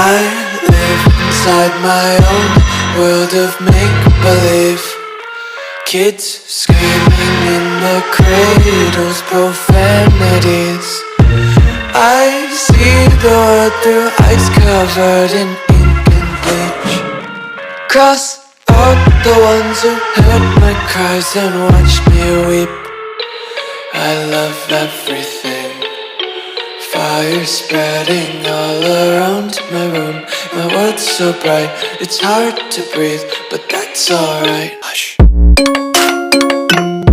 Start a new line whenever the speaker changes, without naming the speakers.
I live inside my own world of make-believe. Kids screaming in their cradles, profanities. I see the world through eyes covered in ink and bleach. Cross out the ones who heard my cries and watched me weep. I love everything. Fire spreading all around my room. My world's so bright, it's hard to breathe, but that's alright. Hush.